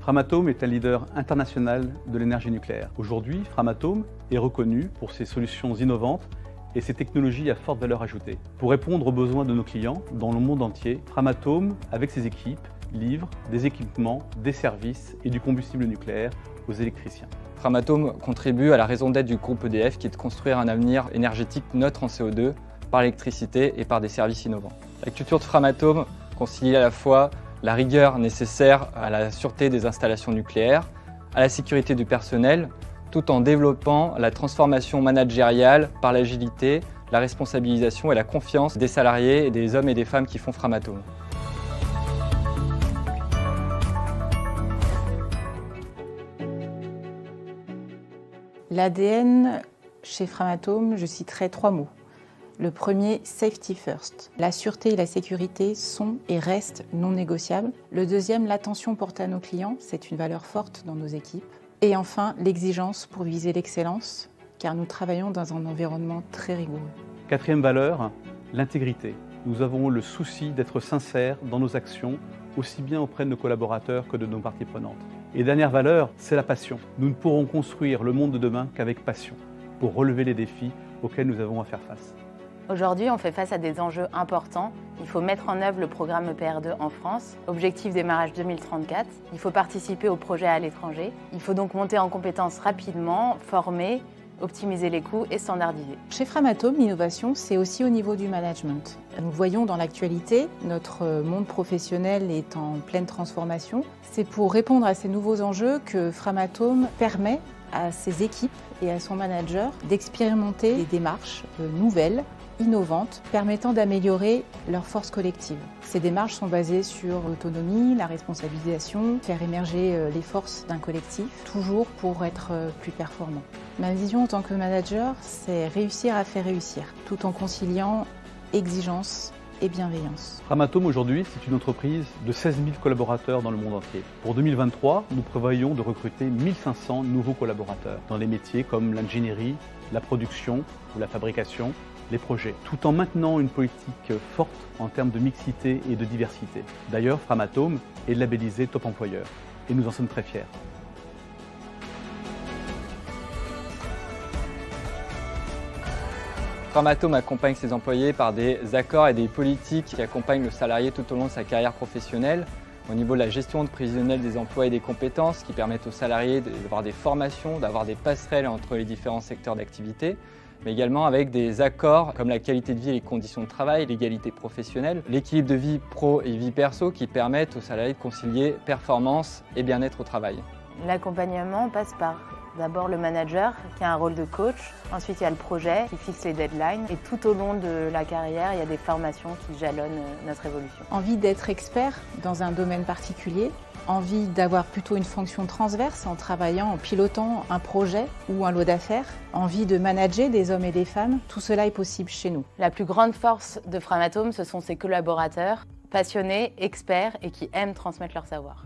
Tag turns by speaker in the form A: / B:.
A: Framatome est un leader international de l'énergie nucléaire. Aujourd'hui, Framatome est reconnu pour ses solutions innovantes et ses technologies à forte valeur ajoutée. Pour répondre aux besoins de nos clients dans le monde entier, Framatome, avec ses équipes, livre des équipements, des services et du combustible nucléaire aux électriciens.
B: Framatome contribue à la raison d'être du groupe EDF qui est de construire un avenir énergétique neutre en CO2 par l'électricité et par des services innovants. La culture de Framatome concilie à la fois la rigueur nécessaire à la sûreté des installations nucléaires, à la sécurité du personnel, tout en développant la transformation managériale par l'agilité, la responsabilisation et la confiance des salariés et des hommes et des femmes qui font Framatome.
C: L'ADN chez Framatome, je citerai 3 mots. Le premier, safety first. La sûreté et la sécurité sont et restent non négociables. Le deuxième, l'attention portée à nos clients, c'est une valeur forte dans nos équipes. Et enfin, l'exigence pour viser l'excellence, car nous travaillons dans un environnement très rigoureux.
A: Quatrième valeur, l'intégrité. Nous avons le souci d'être sincères dans nos actions, aussi bien auprès de nos collaborateurs que de nos parties prenantes. Et dernière valeur, c'est la passion. Nous ne pourrons construire le monde de demain qu'avec passion, pour relever les défis auxquels nous avons à faire face.
D: Aujourd'hui, on fait face à des enjeux importants. Il faut mettre en œuvre le programme EPR2 en France, objectif démarrage 2034. Il faut participer aux projets à l'étranger. Il faut donc monter en compétences rapidement, former, optimiser les coûts et standardiser.
C: Chez Framatome, l'innovation, c'est aussi au niveau du management. Nous voyons dans l'actualité, notre monde professionnel est en pleine transformation. C'est pour répondre à ces nouveaux enjeux que Framatome permet à ses équipes et à son manager d'expérimenter des démarches nouvelles, innovantes, permettant d'améliorer leur force collective. Ces démarches sont basées sur l'autonomie, la responsabilisation, faire émerger les forces d'un collectif, toujours pour être plus performant. Ma vision en tant que manager, c'est réussir à faire réussir, tout en conciliant exigence et bienveillance.
A: Framatome aujourd'hui, c'est une entreprise de 16 000 collaborateurs dans le monde entier. Pour 2023, nous prévoyons de recruter 1500 nouveaux collaborateurs dans des métiers comme l'ingénierie, la production ou la fabrication, les projets, tout en maintenant une politique forte en termes de mixité et de diversité. D'ailleurs, Framatome est labellisé Top Employeur et nous en sommes très fiers.
B: Framatome accompagne ses employés par des accords et des politiques qui accompagnent le salarié tout au long de sa carrière professionnelle, au niveau de la gestion prévisionnelle des emplois et des compétences qui permettent aux salariés d'avoir des formations, d'avoir des passerelles entre les différents secteurs d'activité, mais également avec des accords comme la qualité de vie et les conditions de travail, l'égalité professionnelle, l'équilibre de vie pro et vie perso qui permettent aux salariés de concilier performance et bien-être au travail.
D: L'accompagnement passe par d'abord le manager qui a un rôle de coach, ensuite il y a le projet qui fixe les deadlines et tout au long de la carrière il y a des formations qui jalonnent notre évolution.
C: Envie d'être expert dans un domaine particulier, envie d'avoir plutôt une fonction transverse en travaillant, en pilotant un projet ou un lot d'affaires, envie de manager des hommes et des femmes, tout cela est possible chez nous.
D: La plus grande force de Framatome, ce sont ses collaborateurs passionnés, experts et qui aiment transmettre leur savoir.